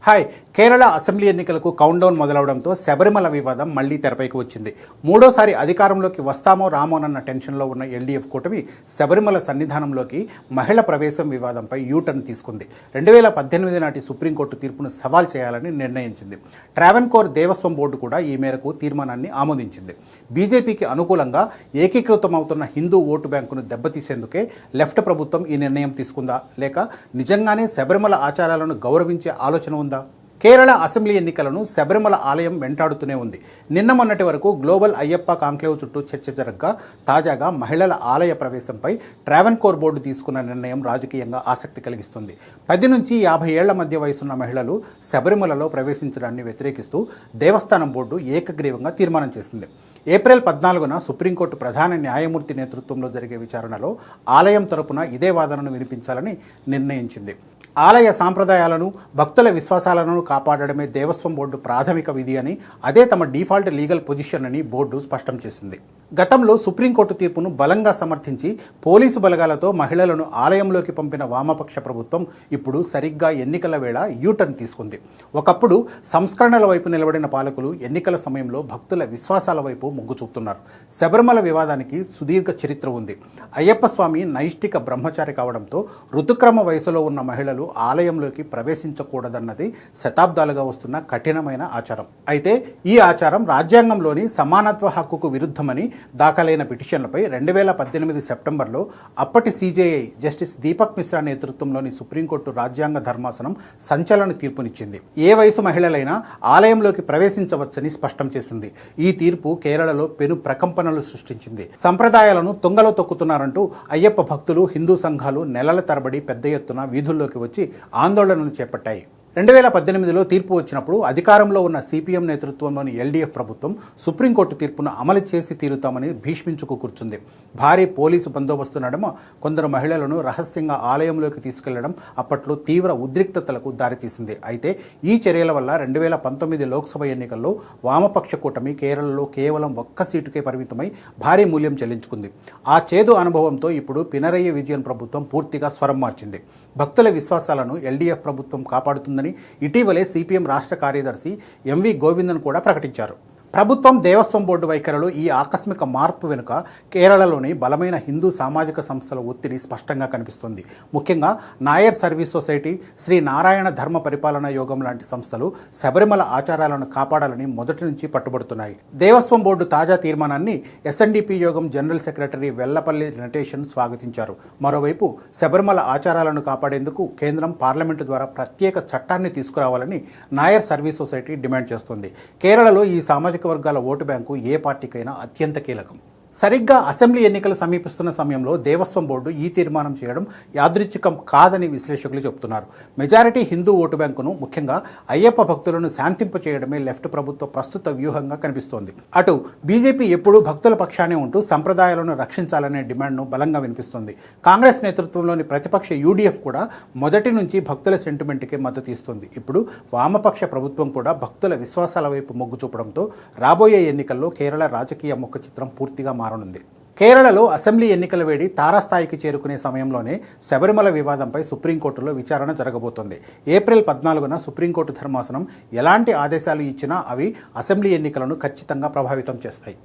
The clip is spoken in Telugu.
హాయ్. కేరళ అసెంబ్లీ ఎన్నికలకు కౌంట్డౌన్ మొదలవడంతో శబరిమల వివాదం మళ్లీ తెరపైకి వచ్చింది. మూడోసారి అధికారంలోకి వస్తామో రామోనన్న టెన్షన్లో ఉన్న ఎల్డీఎఫ్ కూటమి శబరిమల సన్నిధానంలోకి మహిళ ప్రవేశం వివాదంపై యూటర్న్ తీసుకుంది. 2018 నాటి సుప్రీంకోర్టు తీర్పును సవాల్ చేయాలని నిర్ణయించింది. ట్రావెన్కోర్ దేవస్వం బోర్డు కూడా ఈ మేరకు తీర్మానాన్ని ఆమోదించింది. బీజేపీకి అనుకూలంగా ఏకీకృతమవుతున్న హిందూ ఓటు బ్యాంకును దెబ్బతీసేందుకే లెఫ్ట్ ప్రభుత్వం ఈ నిర్ణయం తీసుకుందా, లేక నిజంగానే శబరిమల ఆచారాలను గౌరవించే ఆలోచన ఉందా? కేరళ అసెంబ్లీ ఎన్నికలను శబరిమల ఆలయం వెంటాడుతూనే ఉంది. నిన్న మొన్నటి వరకు గ్లోబల్ అయ్యప్ప కాంక్లేవ్ చుట్టూ చర్చ జరగగా తాజాగా మహిళల ఆలయ ప్రవేశంపై ట్రావెన్కోర్ బోర్డు తీసుకున్న నిర్ణయం రాజకీయంగా ఆసక్తి కలిగిస్తుంది. 10 నుంచి 50 ఏళ్ల మధ్య వయసున్న మహిళలు శబరిమలలో ప్రవేశించడాన్ని వ్యతిరేకిస్తూ దేవస్థానం బోర్డు ఏకగ్రీవంగా తీర్మానం చేసింది. ఏప్రిల్ 14న సుప్రీంకోర్టు ప్రధాన న్యాయమూర్తి నేతృత్వంలో జరిగే విచారణలో ఆలయం తరపున ఇదే వాదనను వినిపించాలని నిర్ణయించింది. ఆలయ సాంప్రదాయాలను, భక్తుల విశ్వాసాలను కాపాడడమే దేవస్వం బోర్డు ప్రాథమిక విధి అని, అదే తమ డిఫాల్ట్ లీగల్ పొజిషన్ అని బోర్డు స్పష్టం చేసింది. గతంలో సుప్రీంకోర్టు తీర్పును బలంగా సమర్థించి పోలీసు బలగాలతో మహిళలను ఆలయంలోకి పంపిన వామపక్ష ప్రభుత్వం ఇప్పుడు సరిగ్గా ఎన్నికల వేళ యూటర్న్ తీసుకుంది. ఒకప్పుడు సంస్కరణల వైపు నిలబడిన పాలకులు ఎన్నికల సమయంలో భక్తుల విశ్వాసాల వైపు మొగ్గు చూపుతున్నారు. శబరిమల వివాదానికి సుదీర్ఘ చరిత్ర ఉంది. అయ్యప్ప స్వామి నైష్టిక బ్రహ్మచారి కావడంతో ఋతుక్రమ వయసులో ఉన్న మహిళలు ఆలయంలోకి ప్రవేశించకూడదన్నది శతాబ్దాలుగా వస్తున్న కఠినమైన ఆచారం. అయితే ఈ ఆచారం రాజ్యాంగంలోని సమానత్వ హక్కుకు విరుద్ధమని దాఖలైన పిటిషన్లపై 2018 సెప్టెంబర్లో అప్పటి సీజేఐ జస్టిస్ దీపక్ మిశ్రా నేతృత్వంలోని సుప్రీంకోర్టు రాజ్యాంగ ధర్మాసనం సంచలన తీర్పునిచ్చింది. ఏ వయసు మహిళలైనా ఆలయంలోకి ప్రవేశించవచ్చని స్పష్టం చేసింది. ఈ తీర్పు కేరళలో పెను ప్రకంపనలు సృష్టించింది. సంప్రదాయాలను తొంగలో తొక్కుతున్నారంటూ అయ్యప్ప భక్తులు, హిందూ సంఘాలు నెలల తరబడి పెద్ద ఎత్తున వీధుల్లోకి వచ్చి ఆందోళనలు చేపట్టాయి. 2018లో తీర్పు వచ్చినప్పుడు అధికారంలో ఉన్న సిపిఎం నేతృత్వంలోని ఎల్డీఎఫ్ ప్రభుత్వం సుప్రీంకోర్టు తీర్పును అమలు చేసి తీరుతామని భీష్మించుకు కూర్చుంది. భారీ పోలీసు బందోబస్తు నడుమ కొందరు మహిళలను రహస్యంగా ఆలయంలోకి తీసుకెళ్లడం అప్పట్లో తీవ్ర ఉద్రిక్తతలకు దారితీసింది. అయితే ఈ చర్యల వల్ల 2019 లోక్సభ ఎన్నికల్లో వామపక్ష కూటమి కేరళలో కేవలం ఒక్క సీటుకే పరిమితమై భారీ మూల్యం చెల్లించుకుంది. ఆ చేదు అనుభవంతో ఇప్పుడు పినరయ్య విజయన్ ప్రభుత్వం పూర్తిగా స్వరం మార్చింది. భక్తుల విశ్వాసాలను ఎల్డీఎఫ్ ప్రభుత్వం కాపాడుతుందని ఇటీవలే సిపిఎం రాష్ట్ర కార్యదర్శి ఎంవి గోవిందన్ కూడా ప్రకటించారు. ప్రభుత్వం, దేవస్వం బోర్డు వైఖరిలో ఈ ఆకస్మిక మార్పు వెనుక కేరళలోని బలమైన హిందూ సామాజిక సంస్థల ఒత్తిడి స్పష్టంగా కనిపిస్తుంది. ముఖ్యంగా నాయర్ సర్వీస్ సొసైటీ, శ్రీ నారాయణ ధర్మ పరిపాలన యోగం లాంటి సంస్థలు శబరిమల ఆచారాలను కాపాడాలని మొదటి నుంచి పట్టుబడుతున్నాయి. దేవస్వం బోర్డు తాజా తీర్మానాన్ని ఎస్ఎన్డిపి యోగం జనరల్ సెక్రటరీ వెల్లపల్లి నటేషన్ స్వాగతించారు. మరోవైపు శబరిమల ఆచారాలను కాపాడేందుకు కేంద్రం పార్లమెంటు ద్వారా ప్రత్యేక చట్టాన్ని తీసుకురావాలని నాయర్ సర్వీస్ సొసైటీ డిమాండ్ చేస్తోంది. కేరళలో ఈ సామాజిక వర్గాల ఓటు బ్యాంకు ఏ పార్టీకైనా అత్యంత కీలకం. సరిగ్గా అసెంబ్లీ ఎన్నికలు సమీపిస్తున్న సమయంలో దేవస్వం బోర్డు ఈ తీర్మానం చేయడం యాదృచ్ఛికం కాదని విశ్లేషకులు చెబుతున్నారు. మెజారిటీ హిందూ ఓటు బ్యాంకును, ముఖ్యంగా అయ్యప్ప భక్తులను శాంతింపచేయడమే లెఫ్ట్ ప్రభుత్వ ప్రస్తుత వ్యూహంగా కనిపిస్తోంది. అటు బీజేపీ ఎప్పుడూ భక్తుల పక్షానే ఉంటూ సంప్రదాయాలను రక్షించాలనే డిమాండ్ను బలంగా వినిపిస్తోంది. కాంగ్రెస్ నేతృత్వంలోని ప్రతిపక్ష యూడీఎఫ్ కూడా మొదటి నుంచి భక్తుల సెంటిమెంట్కే మద్దతు ఇస్తుంది. ఇప్పుడు వామపక్ష ప్రభుత్వం కూడా భక్తుల విశ్వాసాల వైపు మొగ్గు చూపడంతో రాబోయే ఎన్నికల్లో కేరళ రాజకీయ ముఖ చిత్రం పూర్తిగా మారనుంది. కేరళలో అసెంబ్లీ ఎన్నికల వేడి తారాస్థాయికి చేరుకునే సమయంలోనే శబరిమల వివాదంపై సుప్రీంకోర్టులో విచారణ జరగబోతోంది. ఏప్రిల్ 14న సుప్రీంకోర్టు ధర్మాసనం ఎలాంటి ఆదేశాలు ఇచ్చినా అవి అసెంబ్లీ ఎన్నికలను ఖచ్చితంగా ప్రభావితం చేస్తాయి.